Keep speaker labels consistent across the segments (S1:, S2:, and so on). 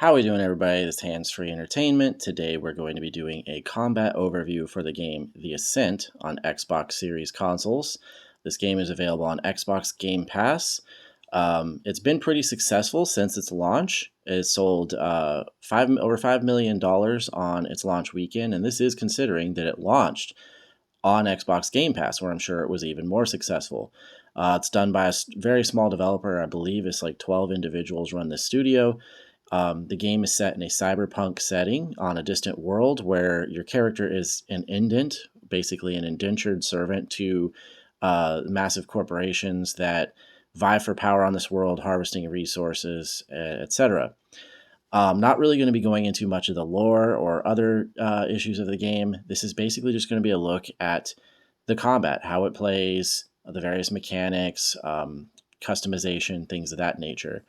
S1: How we doing, everybody? This is Hands-Free Entertainment. Today we're going to be doing a combat overview for the game The Ascent on Xbox Series consoles. This game is available on Xbox Game Pass. It's been pretty successful since its launch. It sold over $5 million on its launch weekend, and this is considering that it launched on Xbox Game Pass, where I'm sure it was even more successful. It's done by a very small developer. I believe it's like 12 individuals run this studio. The game is set in a cyberpunk setting on a distant world where your character is an indent, basically an indentured servant to massive corporations that vie for power on this world, harvesting resources, etc. Not really going to be going into much of the lore or other issues of the game. This is basically just going to be a look at the combat, how it plays, the various mechanics, customization, things of that nature.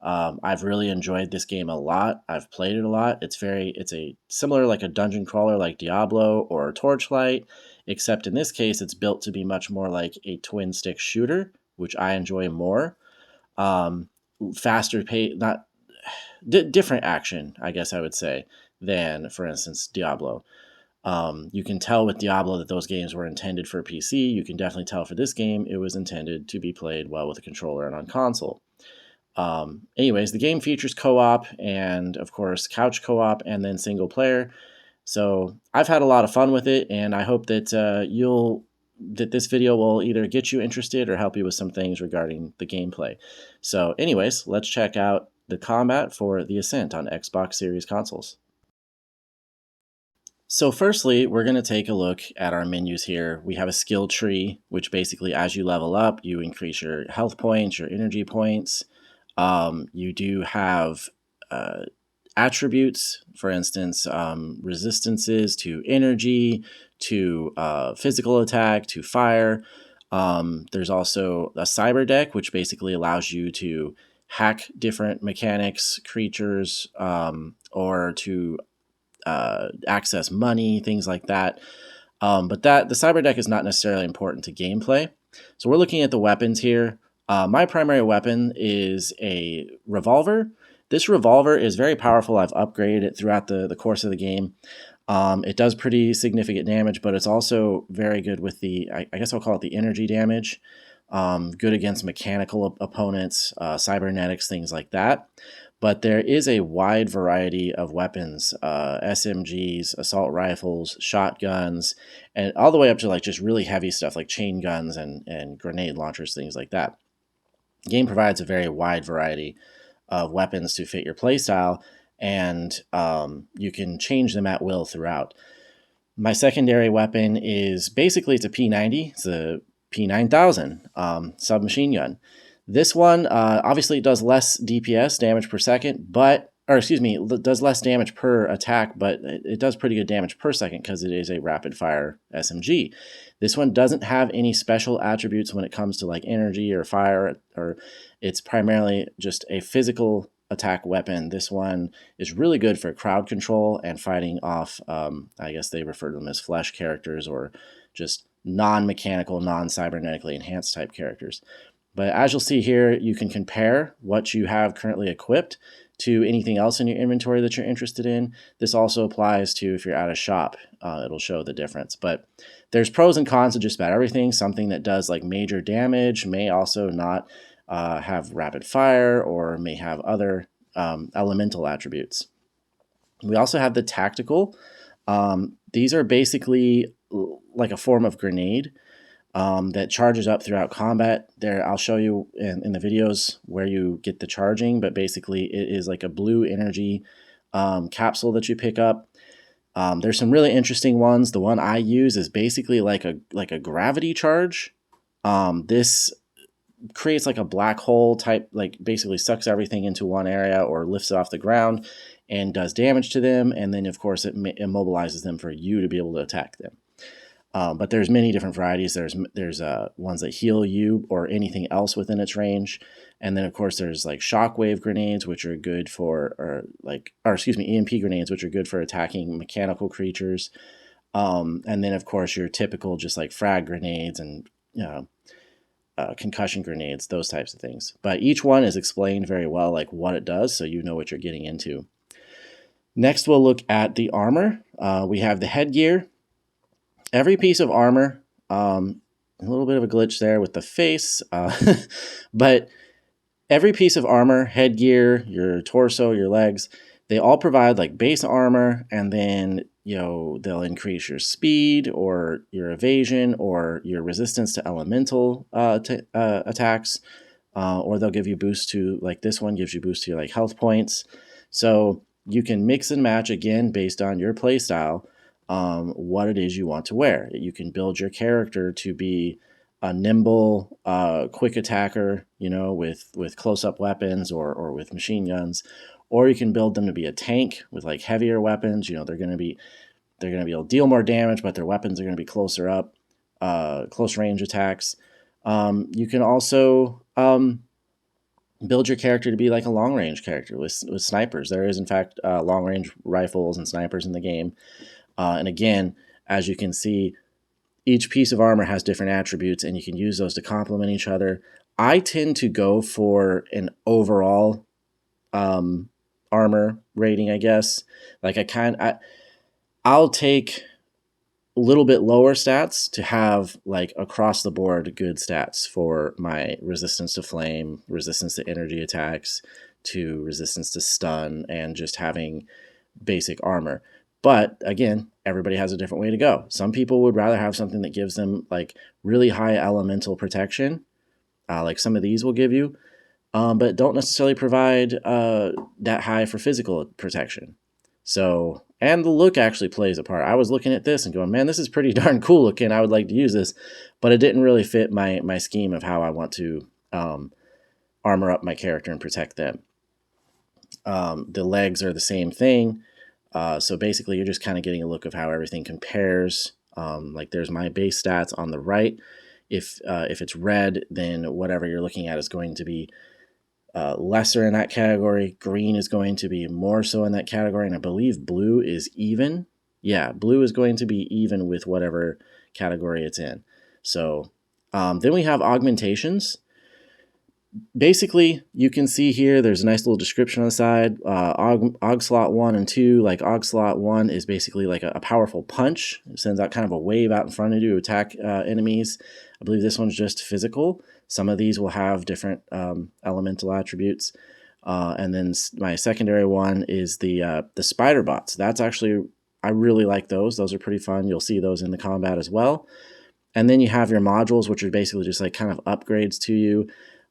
S1: I've really enjoyed this game a lot. I've played it a lot. It's a similar like a dungeon crawler like Diablo or Torchlight, except in this case it's built to be much more like a twin stick shooter, which I enjoy more. Faster pace, not different action, I guess I would say, than for instance Diablo. You can tell with Diablo that those games were intended for PC. You can definitely tell for this game it was intended to be played well with a controller and on console. Anyways, the game features co-op and, of course, couch co-op and then single player. So I've had a lot of fun with it, and I hope that that this video will either get you interested or help you with some things regarding the gameplay. So anyways, let's check out the combat for The Ascent on Xbox Series consoles. So firstly, we're going to take a look at our menus here. We have a skill tree, which basically as you level up, you increase your health points, your energy points. You do have attributes, for instance, resistances to energy, to physical attack, to fire. There's also a cyber deck, which basically allows you to hack different mechanics, creatures, or to access money, things like that. But the cyber deck is not necessarily important to gameplay. So we're looking at the weapons here. My primary weapon is a revolver. This revolver is very powerful. I've upgraded it throughout the course of the game. It does pretty significant damage, but it's also very good with I guess I'll call it the energy damage. Good against mechanical opponents, cybernetics, things like that. But there is a wide variety of weapons, SMGs, assault rifles, shotguns, and all the way up to like just really heavy stuff like chain guns and grenade launchers, things like that. The game provides a very wide variety of weapons to fit your playstyle, and you can change them at will throughout. My secondary weapon is basically it's a P90. It's a P9000 submachine gun. This one obviously does less DPS, damage per second, does less damage per attack, but it does pretty good damage per second because it is a rapid fire SMG. This one doesn't have any special attributes when it comes to like energy or fire, or it's primarily just a physical attack weapon. This one is really good for crowd control and fighting off, I guess they refer to them as flesh characters or just non-mechanical, non-cybernetically enhanced type characters. But as you'll see here, you can compare what you have currently equipped to anything else in your inventory that you're interested in. This also applies to if you're at a shop. It'll show the difference. But there's pros and cons to just about everything. Something that does like major damage may also not have rapid fire or may have other elemental attributes. We also have the tactical. These are basically like a form of grenade. That charges up throughout combat. There, I'll show you in the videos where you get the charging, but basically it is like a blue energy capsule that you pick up. There's some really interesting ones. The one I use is basically like a gravity charge. This creates like a black hole type, like basically sucks everything into one area or lifts it off the ground and does damage to them. And then of course it immobilizes them for you to be able to attack them. But there's many different varieties. There's ones that heal you or anything else within its range, and then of course there's like shockwave grenades, which are good for, EMP grenades, which are good for attacking mechanical creatures. And then of course your typical just like frag grenades and concussion grenades, those types of things. But each one is explained very well, like what it does, so you know what you're getting into. Next, we'll look at the armor. We have the headgear. Every piece of armor, a little bit of a glitch there with the face, but every piece of armor, headgear, your torso, your legs, they all provide like base armor, and then they'll increase your speed or your evasion or your resistance to elemental attacks, or they'll give you boost to, like this one gives you boost to your like health points. So you can mix and match again based on your playstyle, what it is you want to wear. You can build your character to be a nimble, quick attacker, with close-up weapons or with machine guns, or you can build them to be a tank with like heavier weapons. They're going to be able to deal more damage, but their weapons are going to be closer up, close range attacks. You can also build your character to be like a long range character with snipers. There is in fact long range rifles and snipers in the game, and again, as you can see, each piece of armor has different attributes, and you can use those to complement each other. I tend to go for an overall armor rating, I guess. Like I'll take a little bit lower stats to have like across the board good stats for my resistance to flame, resistance to energy attacks, to resistance to stun, and just having basic armor. But again, everybody has a different way to go. Some people would rather have something that gives them like really high elemental protection, like some of these will give you, but don't necessarily provide that high for physical protection. So, and the look actually plays a part. I was looking at this and going, man, this is pretty darn cool looking. I would like to use this, but it didn't really fit my scheme of how I want to armor up my character and protect them. The legs are the same thing. So basically, you're just kind of getting a look of how everything compares. Like there's my base stats on the right. If it's red, then whatever you're looking at is going to be lesser in that category. Green is going to be more so in that category, and I believe blue is even. Yeah, blue is going to be even with whatever category it's in. So then we have augmentations. Basically, you can see here, there's a nice little description on the side. Aug slot 1 and 2, like Aug slot 1 is basically like a powerful punch. It sends out kind of a wave out in front of you to attack enemies. I believe this one's just physical. Some of these will have different elemental attributes. And then my secondary one is the spider bots. That's actually, I really like those. Those are pretty fun. You'll see those in the combat as well. And then you have your modules, which are basically just like kind of upgrades to you.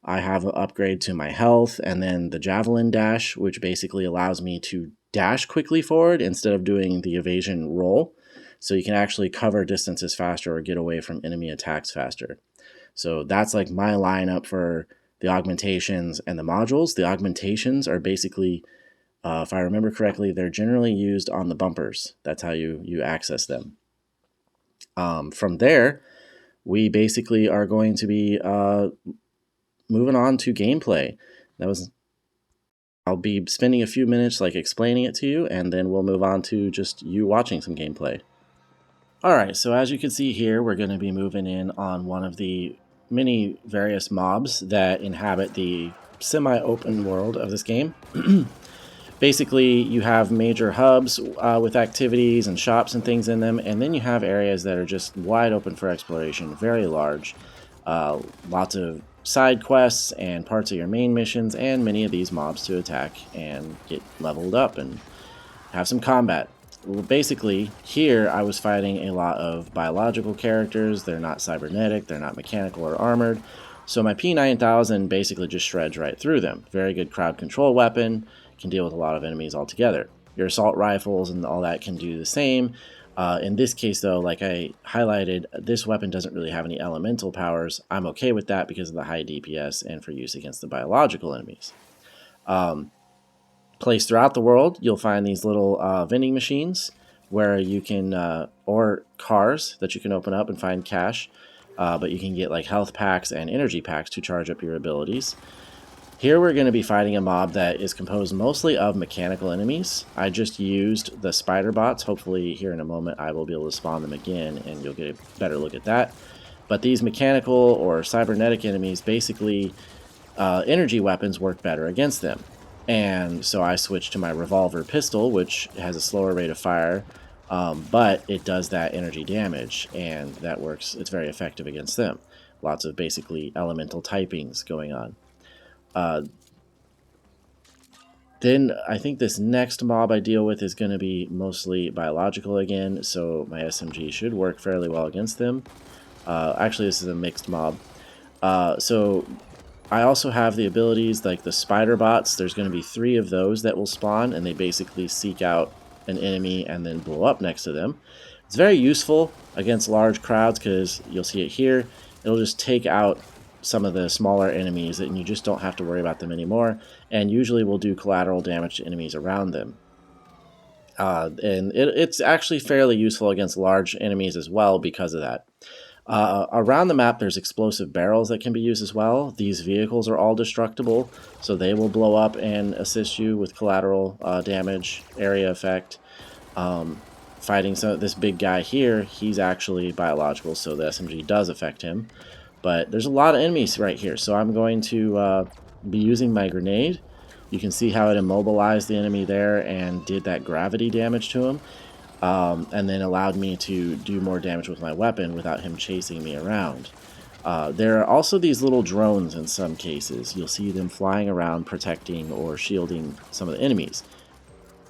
S1: I have an upgrade to my health, and then the javelin dash, which basically allows me to dash quickly forward instead of doing the evasion roll. So you can actually cover distances faster or get away from enemy attacks faster. So that's like my lineup for the augmentations and the modules. The augmentations are basically, if I remember correctly, they're generally used on the bumpers. That's how you access them. From there, we basically are going to be moving on to gameplay. I'll be spending a few minutes like explaining it to you, and then we'll move on to just you watching some gameplay. Alright, so as you can see here, we're going to be moving in on one of the many various mobs that inhabit the semi-open world of this game. Basically, you have major hubs with activities and shops and things in them, and then you have areas that are just wide open for exploration, very large. Lots of side quests and parts of your main missions, and many of these mobs to attack and get leveled up and have some combat. Well, basically, here I was fighting a lot of biological characters. They're not cybernetic, they're not mechanical or armored, so my P9000 basically just shreds right through them. Very good crowd control weapon, can deal with a lot of enemies altogether. Your assault rifles and all that can do the same. In this case, though, like I highlighted, this weapon doesn't really have any elemental powers. I'm okay with that because of the high DPS and for use against the biological enemies. Placed throughout the world, you'll find these little vending machines where you can, or cars that you can open up and find cash, but you can get like health packs and energy packs to charge up your abilities. Here we're going to be fighting a mob that is composed mostly of mechanical enemies. I just used the spider bots. Hopefully here in a moment I will be able to spawn them again and you'll get a better look at that. But these mechanical or cybernetic enemies, basically, energy weapons work better against them. And so I switched to my revolver pistol, which has a slower rate of fire, but it does that energy damage, and that works. It's very effective against them. Lots of basically elemental typings going on. Uh, then I think this next mob I deal with is going to be mostly biological again, so my SMG should work fairly well against them. Actually, this is a mixed mob. So I also have the abilities like the spider bots. There's going to be 3 of those that will spawn, and they basically seek out an enemy and then blow up next to them. It's very useful against large crowds because you'll see it here. It'll just take out some of the smaller enemies and you just don't have to worry about them anymore, and usually will do collateral damage to enemies around them. And it's actually fairly useful against large enemies as well because of that. Around the map, there's explosive barrels that can be used as well. These vehicles are all destructible, so they will blow up and assist you with collateral damage, area effect. Fighting this big guy here, he's actually biological, so the SMG does affect him. But there's a lot of enemies right here, so I'm going to be using my grenade. You can see how it immobilized the enemy there and did that gravity damage to him. And then allowed me to do more damage with my weapon without him chasing me around. There are also these little drones in some cases. You'll see them flying around protecting or shielding some of the enemies.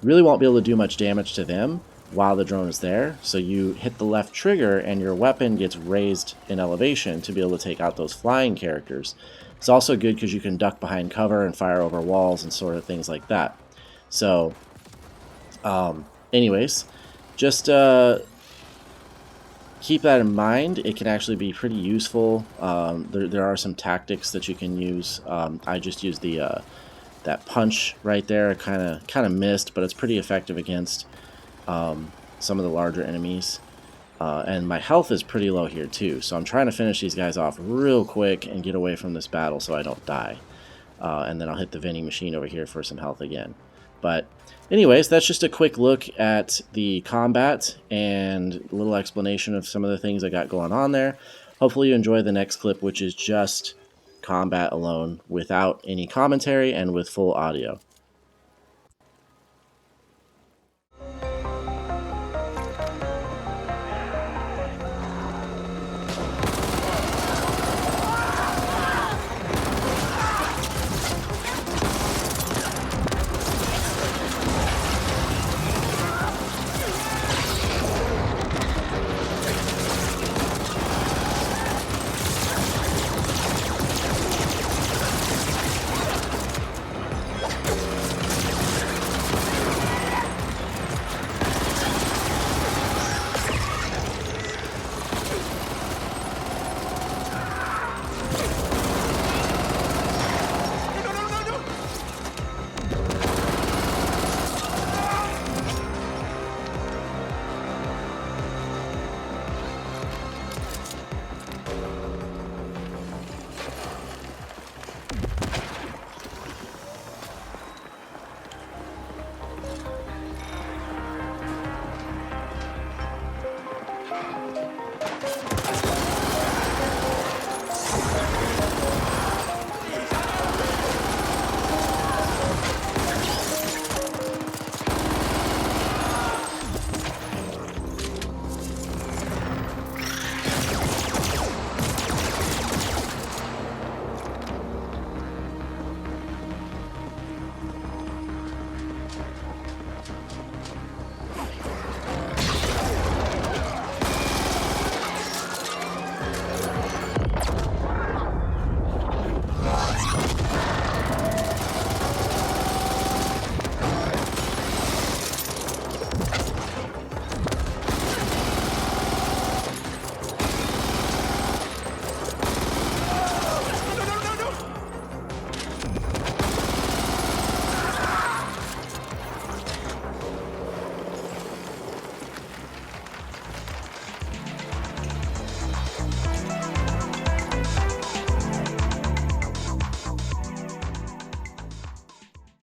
S1: Really won't be able to do much damage to them while the drone is there, so you hit the left trigger and your weapon gets raised in elevation to be able to take out those flying characters. It's also good because you can duck behind cover and fire over walls and sort of things like that. So, anyways, just keep that in mind. It can actually be pretty useful. There are some tactics that you can use. I just used the that punch right there. Kind of missed, but it's pretty effective against some of the larger enemies. And my health is pretty low here too, so I'm trying to finish these guys off real quick and get away from this battle so I don't die. And then I'll hit the vending machine over here for some health again. But anyways, that's just a quick look at the combat and a little explanation of some of the things I got going on there. Hopefully you enjoy the next clip, which is just combat alone without any commentary and with full audio.